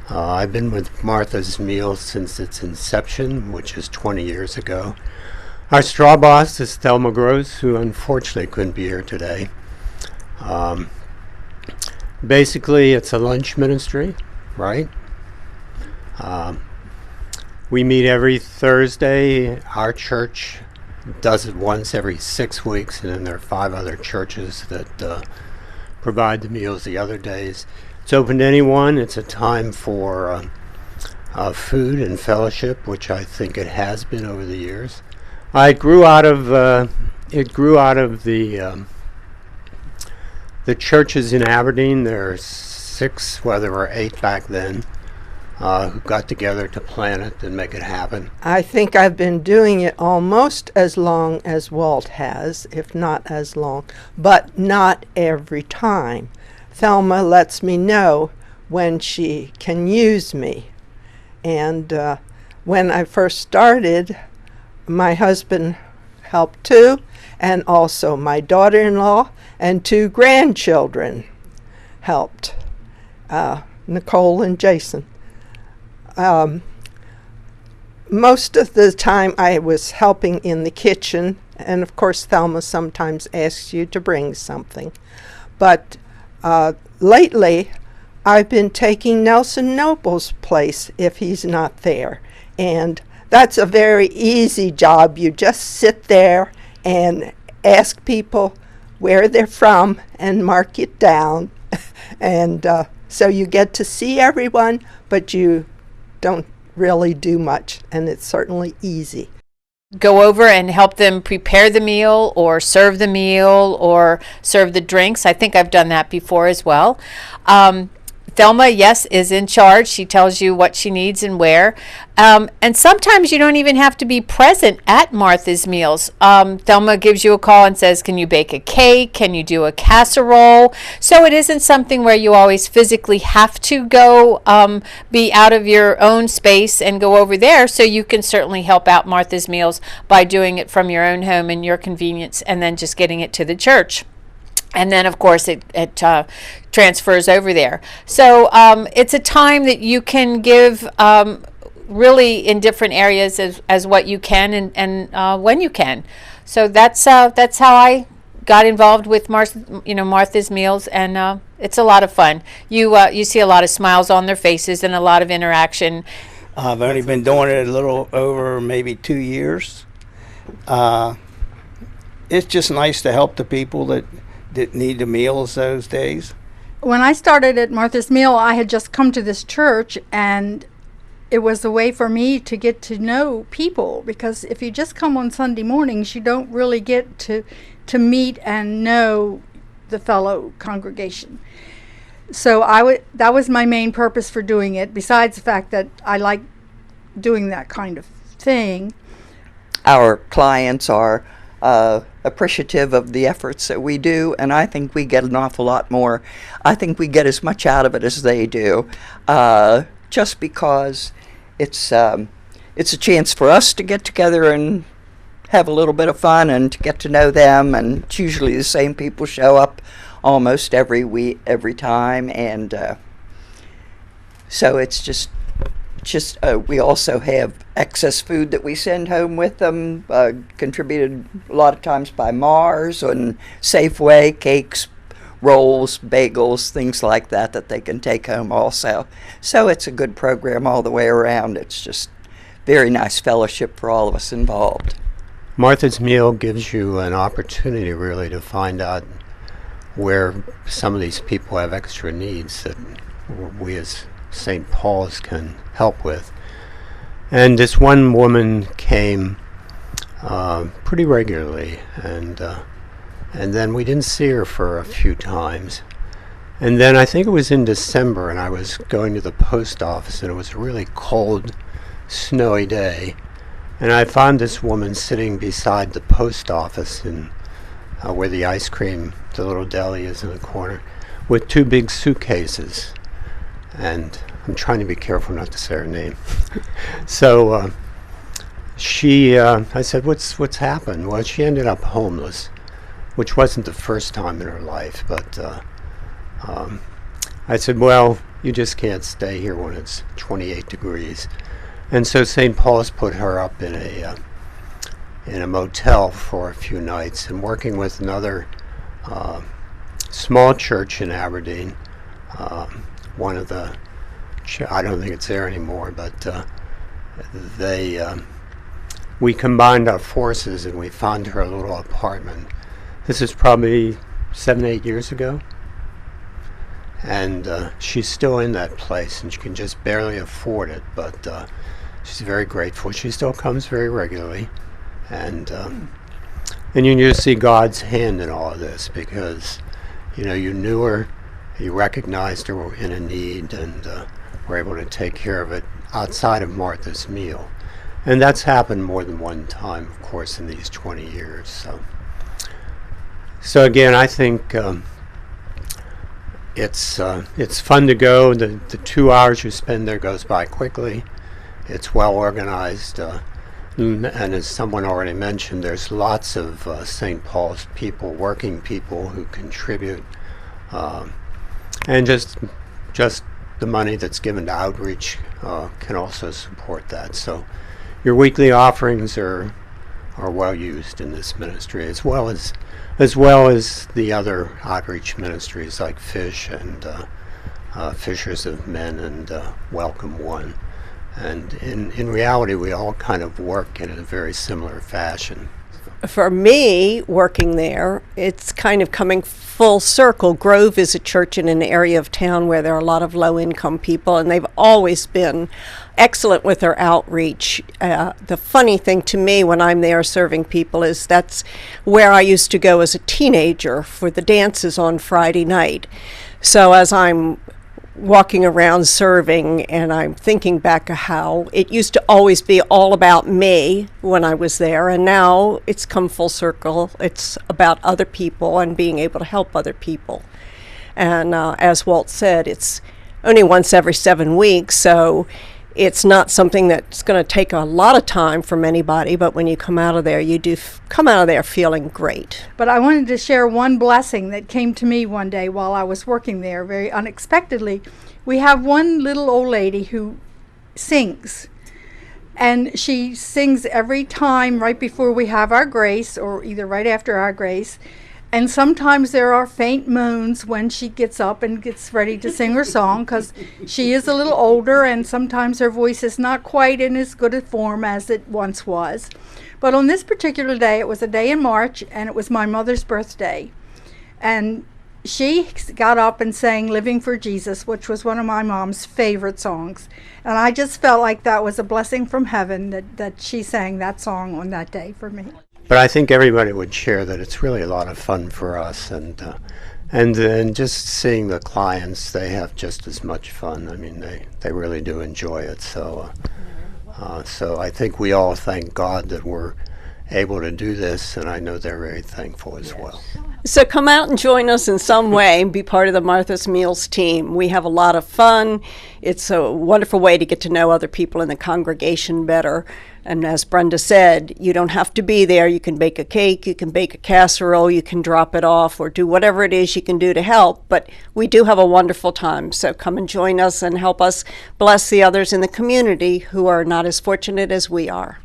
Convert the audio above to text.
I've been with Martha's Meals since its inception, which is 20 years ago. Our straw boss is Thelma Gross, who unfortunately couldn't be here today. Um, Basically, it's a lunch ministry, right? Um, we meet every Thursday. Our church does it once every 6 weeks, and then there are 5 other churches that provide the meals the other days. It's open to anyone. It's a time for food and fellowship, which I think it has been over the years. It grew out of the churches in Aberdeen. There are 6, well, there were 8 back then, who got together to plan it and make it happen. I think I've been doing it almost as long as Walt has, if not as long, but not every time. Thelma lets me know when she can use me. And when I first started, my husband helped too, and also my daughter-in-law and 2 grandchildren helped, Nicole and Jason. Most of the time I was helping in the kitchen, and of course Thelma sometimes asks you to bring something. But lately I've been taking Nelson Noble's place if he's not there. And that's a very easy job. You just sit there and ask people where they're from and mark it down. And so you get to see everyone, but you don't really do much, and it's certainly easy. Go over and help them prepare the meal or serve the meal or serve the drinks. I think I've done that before as well. Thelma, yes, is in charge. She tells you what she needs and where. And sometimes you don't even have to be present at Martha's Meals. Thelma gives you a call and says, can you bake a cake? Can you do a casserole? So it isn't something where you always physically have to go be out of your own space and go over there. So you can certainly help out Martha's Meals by doing it from your own home and your convenience, and then just getting it to the church. And then, of course, it transfers over there. So it's a time that you can give really in different areas as what you can and when you can. So that's how I got involved with Martha's Meals, and it's a lot of fun. You see a lot of smiles on their faces and a lot of interaction. I've only been doing it a little over maybe 2 years. It's just nice to help the people that need the meals those days. When I started at Martha's Meal, I had just come to this church, and it was a way for me to get to know people, because if you just come on Sunday mornings, you don't really get to meet and know the fellow congregation. So that was my main purpose for doing it, besides the fact that I like doing that kind of thing. Our clients are appreciative of the efforts that we do, and I think we get an awful lot more. I think we get as much out of it as they do, just because it's a chance for us to get together and have a little bit of fun and to get to know them. And it's usually the same people show up almost every week, every time, and so it's just we also have excess food that we send home with them, contributed a lot of times by Mars and Safeway, cakes, rolls, bagels, things like that they can take home also. So it's a good program all the way around. It's just very nice fellowship for all of us involved. Martha's Meal gives you an opportunity really to find out where some of these people have extra needs that we as St. Paul's can help with. And this one woman came pretty regularly, and then we didn't see her for a few times. And then I think it was in December, and I was going to the post office, and it was a really cold, snowy day, and I found this woman sitting beside the post office in where the ice cream, the little deli is in the corner, with 2 big suitcases. And I'm trying to be careful not to say her name. So I said, what's happened? Well, she ended up homeless, which wasn't the first time in her life. But I said, well, you just can't stay here when it's 28 degrees. And so St. Paul's put her up in a motel for a few nights, and working with another small church in Aberdeen, one of the, I don't think it's there anymore, but we combined our forces and we found her a little apartment. This is probably 7-8 years ago. And she's still in that place, and she can just barely afford it, but she's very grateful. She still comes very regularly. And you can just see God's hand in all of this, because, you knew her, you recognized her in a need, and were able to take care of it outside of Martha's Meal. And that's happened more than one time, of course, in these 20 years. So again, I think it's fun to go. The 2 hours you spend there goes by quickly. It's well organized. And as someone already mentioned, there's lots of St. Paul's people, working people who contribute. And just the money that's given to outreach can also support that. So your weekly offerings are well used in this ministry, as well as the other outreach ministries like Fish and Fishers of Men and Welcome One. And in reality, we all kind of work in a very similar fashion. For me, working there, it's kind of coming full circle. Grove is a church in an area of town where there are a lot of low-income people, and they've always been excellent with their outreach. The funny thing to me when I'm there serving people is that's where I used to go as a teenager for the dances on Friday night. So as I'm walking around serving, and I'm thinking back to how it used to always be all about me when I was there, and now it's come full circle. It's about other people and being able to help other people. And as Walt said, it's only once every 7 weeks, so it's not something that's going to take a lot of time from anybody, but when you come out of there, you do come out of there feeling great. But I wanted to share one blessing that came to me one day while I was working there, very unexpectedly. We have one little old lady who sings, and she sings every time right before we have our grace, or either right after our grace. And sometimes there are faint moans when she gets up and gets ready to sing her song, because she is a little older and sometimes her voice is not quite in as good a form as it once was. But on this particular day, it was a day in March, and it was my mother's birthday. And she got up and sang Living for Jesus, which was one of my mom's favorite songs. And I just felt like that was a blessing from heaven that she sang that song on that day for me. But I think everybody would share that it's really a lot of fun for us, and just seeing the clients, they have just as much fun. I mean, they really do enjoy it. So I think we all thank God that we're able to do this, and I know they're very thankful as well. So come out and join us in some way and be part of the Martha's Meals team. We have a lot of fun. It's a wonderful way to get to know other people in the congregation better. And as Brenda said, you don't have to be there. You can bake a cake, you can bake a casserole, you can drop it off, or do whatever it is you can do to help. But we do have a wonderful time. So come and join us and help us bless the others in the community who are not as fortunate as we are.